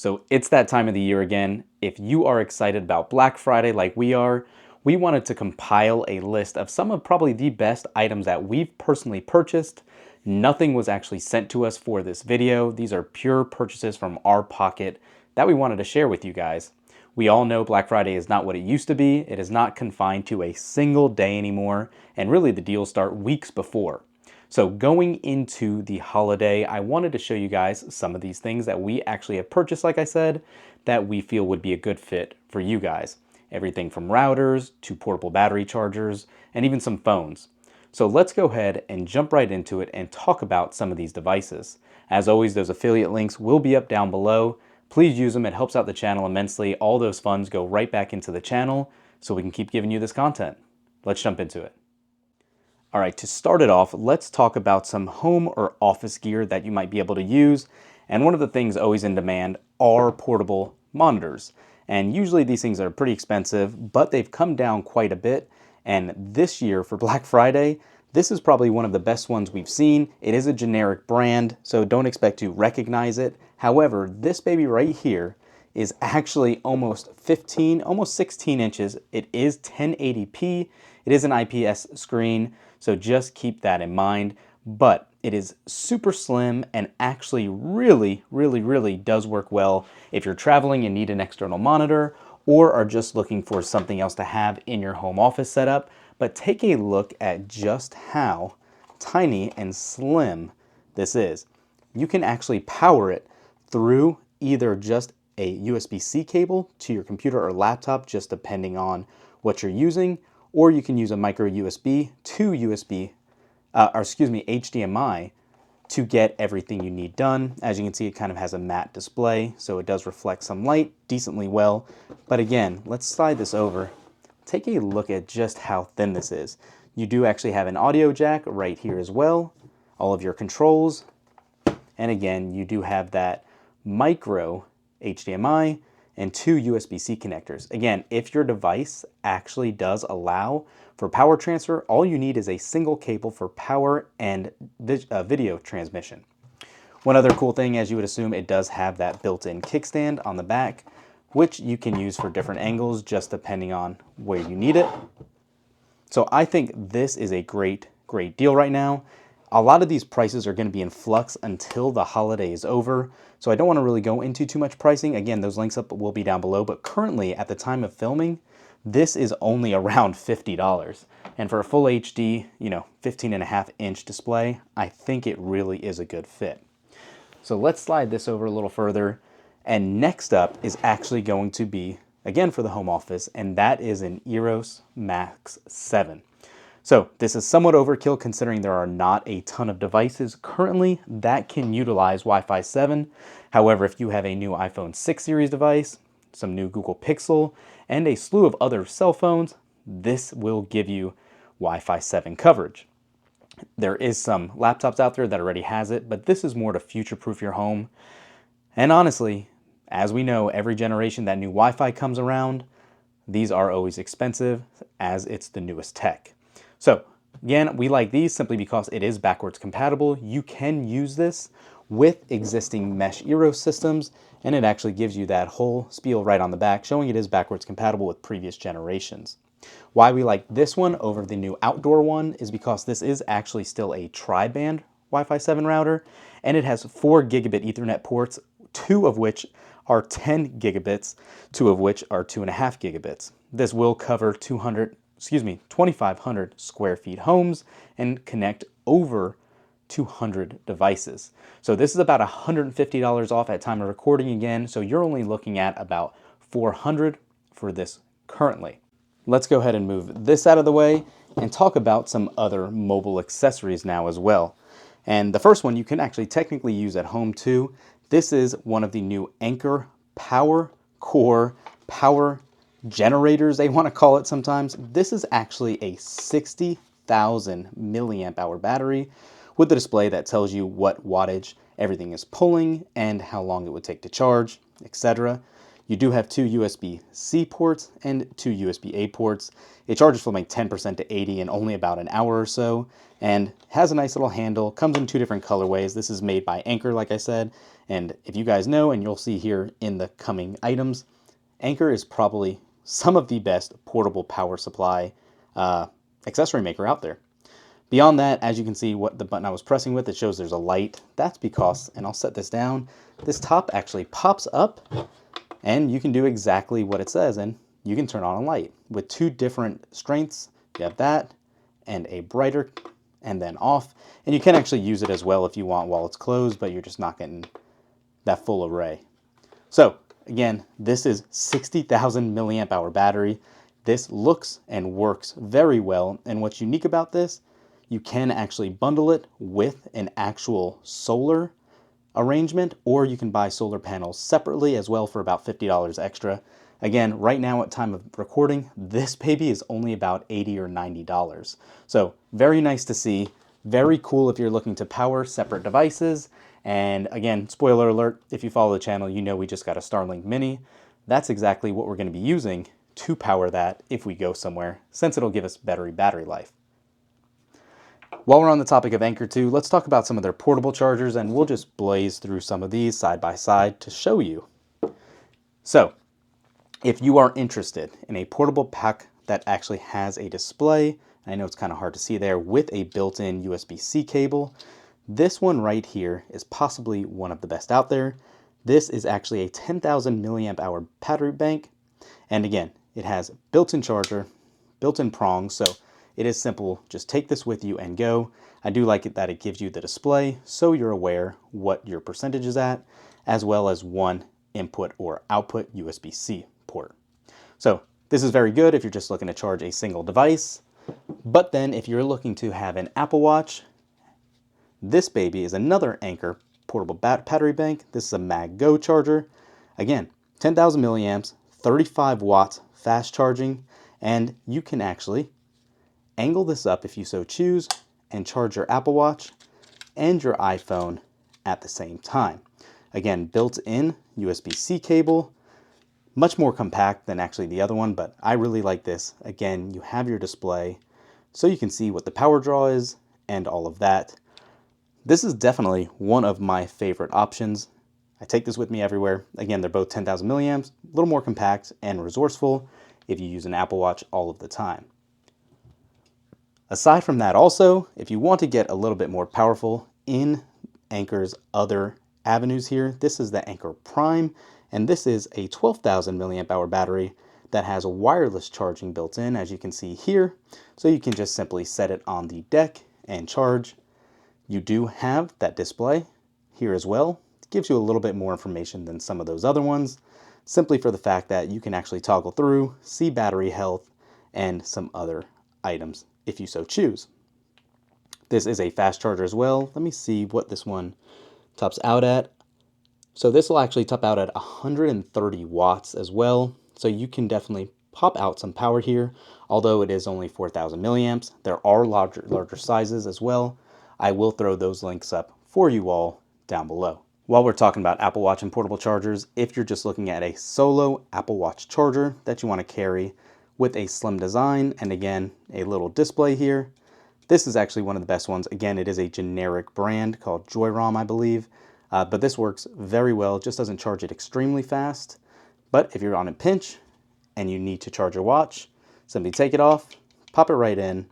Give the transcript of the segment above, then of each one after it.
So it's that time of the year again. If you are excited about Black Friday like we are, we wanted to compile a list of some of probably the best items that we've personally purchased. Nothing was actually sent to us for this video. These are pure purchases from our pocket that we wanted to share with you guys. We all know Black Friday is not what it used to be. It is not confined to a single day anymore, and really the deals start weeks before. So going into the holiday, I wanted to show you guys some of these things that we actually have purchased, like I said, that we feel would be a good fit for you guys. Everything from routers to portable battery chargers and even some phones. So let's go ahead and jump right into it and talk about some of these devices. As always, those affiliate links will be up down below. Please use them. It helps out the channel immensely. All those funds go right back into the channel so we can keep giving you this content. Let's jump into it. All right, to start it off, let's talk about some home or office gear that you might be able to use. And one of the things always in demand are portable monitors. And usually these things are pretty expensive, but they've come down quite a bit. And this year for Black Friday, this is probably one of the best ones we've seen. It is a generic brand, so don't expect to recognize it. However, this baby right here is actually almost 16 inches. It is 1080p. It is an IPS screen, so just keep that in mind. But it is super slim and actually really does work well if you're traveling and need an external monitor or are just looking for something else to have in your home office setup. But take a look at just how tiny and slim this is. You can actually power it through either just a USB-C cable to your computer or laptop, just depending on what you're using, or you can use a micro USB to HDMI to get everything you need done. As you can see, it kind of has a matte display, so it does reflect some light decently well. But again, let's slide this over. Take a look at just how thin this is. You do actually have an audio jack right here as well, all of your controls, and again, you do have that micro HDMI and 2 USB-C connectors. Again, if your device actually does allow for power transfer, all you need is a single cable for power and video transmission. One other cool thing, as you would assume, it does have that built-in kickstand on the back, which you can use for different angles just depending on where you need it. So I think this is a great deal right now. A lot of these prices are going to be in flux until the holiday is over, so I don't want to really go into too much pricing. Again, those links up will be down below, but currently at the time of filming, this is only around $50. And for a full HD, 15.5-inch display, I think it really is a good fit. So let's slide this over a little further. And next up is actually going to be, again for the home office, and that is an Eros Max 7. So this is somewhat overkill considering there are not a ton of devices currently that can utilize Wi-Fi 7. However, if you have a new iPhone 6 series device, some new Google Pixel, and a slew of other cell phones, this will give you Wi-Fi 7 coverage. There is some laptops out there that already has it, but this is more to future-proof your home. And honestly, as we know, every generation that new Wi-Fi comes around, these are always expensive as it's the newest tech. So again, we like these simply because it is backwards compatible. You can use this with existing mesh Eros systems, and it actually gives you that whole spiel right on the back, showing it is backwards compatible with previous generations. Why we like this one over the new outdoor one is because this is actually still a tri-band Wi-Fi 7 router, and it has 4 gigabit Ethernet ports, 2 of which are 10 gigabits, 2 of which are 2.5 gigabits. This will cover 2,500 square feet homes and connect over 200 devices. So this is about $150 off at time of recording again, so you're only looking at about $400 for this currently. Let's go ahead and move this out of the way and talk about some other mobile accessories now as well. And the first one you can actually technically use at home too. This is one of the new Anker PowerCore power generators, they want to call it sometimes. This is actually a 60,000 milliamp hour battery with a display that tells you what wattage everything is pulling and how long it would take to charge, etc. You do have 2 USB-C ports and 2 USB-A ports. It charges from like 10% to 80 in only about an hour or so, and has a nice little handle. Comes in 2 different colorways. This is made by Anker, like I said, and if you guys know, and you'll see here in the coming items, Anker is probably some of the best portable power supply accessory maker out there. Beyond that, as you can see what the button I was pressing with, it shows there's a light. That's because, and I'll set this down, this top actually pops up and you can do exactly what it says, and you can turn on a light with 2 different strengths. You have that and a brighter and then off, and you can actually use it as well if you want while it's closed, but you're just not getting that full array. So again, this is 60,000 milliamp hour battery. This looks and works very well, and what's unique about this, you can actually bundle it with an actual solar arrangement, or you can buy solar panels separately as well for about $50 extra. Again, right now at time of recording, this baby is only about $80 or $90. So very nice to see. Very cool if you're looking to power separate devices. And again, spoiler alert, if you follow the channel, you know we just got a Starlink Mini. That's exactly what we're going to be using to power that if we go somewhere, since it'll give us better battery life. While we're on the topic of Anker 2, let's talk about some of their portable chargers, and we'll just blaze through some of these side by side to show you. So, if you are interested in a portable pack that actually has a display, I know it's kind of hard to see there, with a built-in USB-C cable, this one right here is possibly one of the best out there. This is actually a 10,000 milliamp hour battery bank, and again, it has built-in charger, built-in prongs, so it is simple. Just take this with you and go. I do like it that it gives you the display so you're aware what your percentage is at, as well as one input or output USB-C port. So this is very good if you're just looking to charge a single device. But then if you're looking to have an Apple Watch, this baby is another Anker portable battery bank. This is a Mag-Go charger. Again, 10,000 milliamps, 35 watts fast charging, and you can actually angle this up if you so choose and charge your Apple Watch and your iPhone at the same time. Again, built-in USB-C cable, much more compact than actually the other one, but I really like this. Again, you have your display so you can see what the power draw is and all of that. This is definitely one of my favorite options. I take this with me everywhere. Again, they're both 10,000 milliamps, a little more compact and resourceful if you use an Apple Watch all of the time. Aside from that also, if you want to get a little bit more powerful in Anker's other avenues here, this is the Anker Prime, and this is a 12,000 milliamp hour battery that has a wireless charging built in, as you can see here. So you can just simply set it on the deck and charge. You do have that display here as well. It gives you a little bit more information than some of those other ones, simply for the fact that you can actually toggle through, see battery health, and some other items if you so choose. This is a fast charger as well. Let me see what this one tops out at. So this will actually top out at 130 watts as well. So you can definitely pop out some power here, although it is only 4,000 milliamps. There are larger sizes as well. I will throw those links up for you all down below. While we're talking about Apple Watch and portable chargers, if you're just looking at a solo Apple Watch charger that you want to carry with a slim design and again a little display here, this is actually one of the best ones. Again, it is a generic brand called Joyrom, I believe, but this works very well. It just doesn't charge it extremely fast, but if you're on a pinch and you need to charge your watch, simply take it off, pop it right in,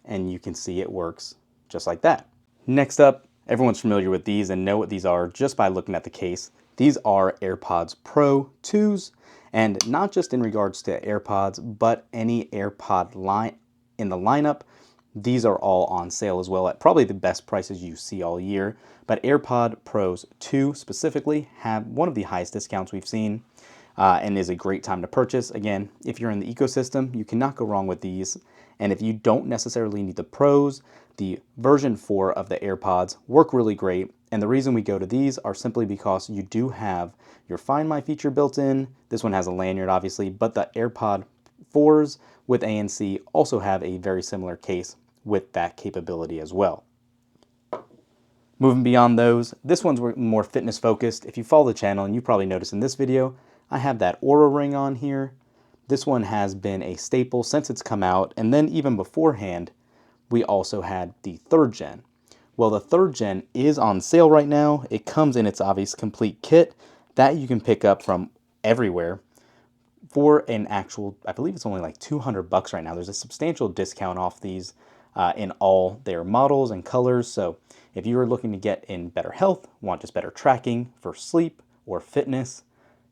and you can see it works just like that. Next up, everyone's familiar with these and know what these are just by looking at the case. These are AirPods Pro 2s, and not just in regards to AirPods, but any AirPod line in the lineup. These are all on sale as well at probably the best prices you see all year. But AirPod Pros 2 specifically have one of the highest discounts we've seen and is a great time to purchase. Again, if you're in the ecosystem, you cannot go wrong with these. And if you don't necessarily need the Pros, the version 4 of the AirPods work really great. And the reason we go to these are simply because you do have your Find My feature built in. This one has a lanyard, obviously, but the AirPod 4s with ANC also have a very similar case with that capability as well. Moving beyond those, this one's more fitness focused. If you follow the channel, and you probably noticed in this video, I have that Aura Ring on here. This one has been a staple since it's come out, and then even beforehand, we also had the 3rd gen. Well, the 3rd gen is on sale right now. It comes in its obvious complete kit that you can pick up from everywhere for an actual, I believe it's only like $200 right now. There's a substantial discount off these in all their models and colors. So if you are looking to get in better health, want just better tracking for sleep or fitness,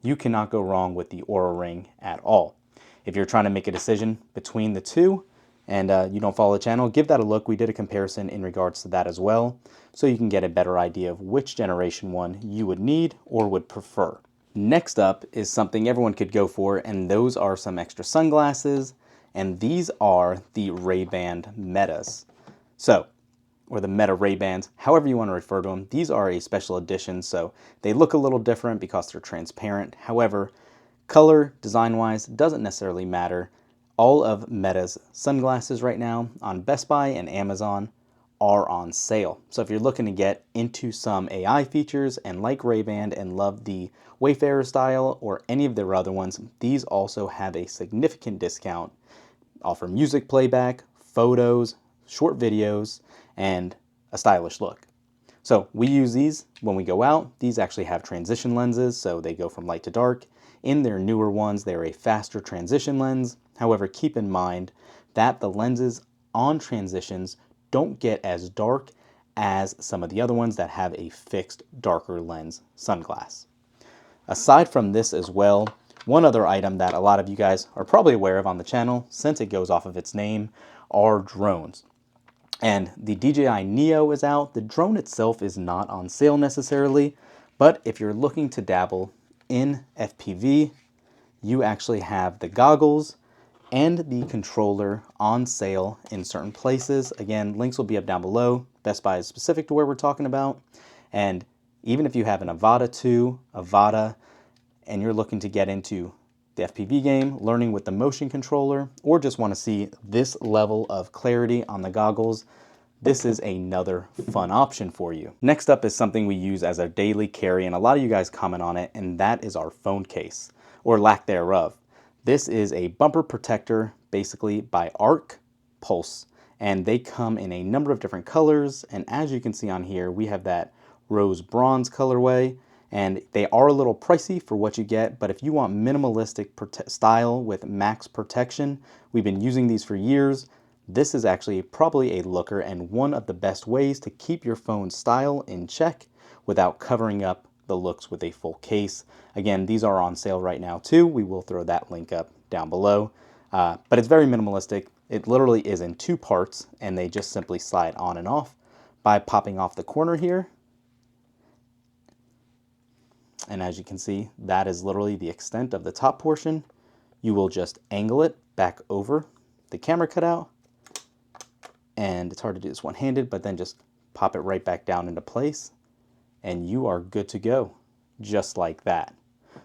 you cannot go wrong with the Aura Ring at all. If you're trying to make a decision between the two and you don't follow the channel, give that a look. We did a comparison in regards to that as well, so you can get a better idea of which generation one you would need or would prefer. Next up is something everyone could go for, and those are some extra sunglasses, and these are the Ray-Ban Metas. So, or the Meta Ray-Bans, however you want to refer to them. These are a special edition, so they look a little different because they're transparent. However, color, design-wise, doesn't necessarily matter. All of Meta's sunglasses right now on Best Buy and Amazon are on sale. So if you're looking to get into some AI features and like Ray-Ban and love the Wayfarer style or any of their other ones, these also have a significant discount. Offer music playback, photos, short videos, and a stylish look. So we use these when we go out. These actually have transition lenses, so they go from light to dark. In their newer ones, they're a faster transition lens. However, keep in mind that the lenses on transitions don't get as dark as some of the other ones that have a fixed darker lens sunglass. Aside from this as well, one other item that a lot of you guys are probably aware of on the channel, since it goes off of its name, are drones. And the DJI Neo is out. The drone itself is not on sale necessarily, but if you're looking to dabble in FPV, you actually have the goggles and the controller on sale in certain places. Again, links will be up down below. Best Buy is specific to where we're talking about. And even if you have an Avata 2, Avata, and you're looking to get into the FPV game, learning with the motion controller, or just want to see this level of clarity on the goggles, this is another fun option for you. Next up is something we use as a daily carry, and a lot of you guys comment on it, and that is our phone case, or lack thereof. This is a bumper protector, basically by Arc Pulse, and they come in a number of different colors, and as you can see on here, we have that rose bronze colorway, and they are a little pricey for what you get, but if you want minimalistic style with max protection, we've been using these for years. This is actually probably a looker and one of the best ways to keep your phone's style in check without covering up the looks with a full case. Again, these are on sale right now too. We will throw that link up down below, but it's very minimalistic. It literally is in 2 parts, and they just simply slide on and off by popping off the corner here. And as you can see, that is literally the extent of the top portion. You will just angle it back over the camera cutout, and it's hard to do this one-handed, but then just pop it right back down into place, and you are good to go, just like that.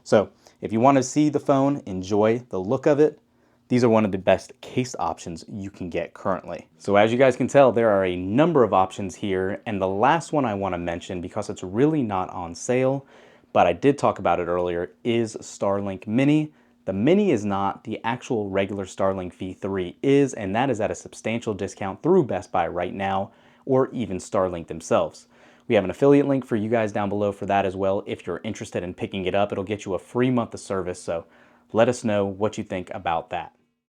So if you want to see the phone, enjoy the look of it, these are one of the best case options you can get currently. So as you guys can tell, there are a number of options here, and the last one I want to mention, because it's really not on sale, but I did talk about it earlier, is Starlink Mini. The Mini is not, the actual regular Starlink V3 is, and that is at a substantial discount through Best Buy right now, or even Starlink themselves. We have an affiliate link for you guys down below for that as well. If you're interested in picking it up, it'll get you a free month of service, so let us know what you think about that.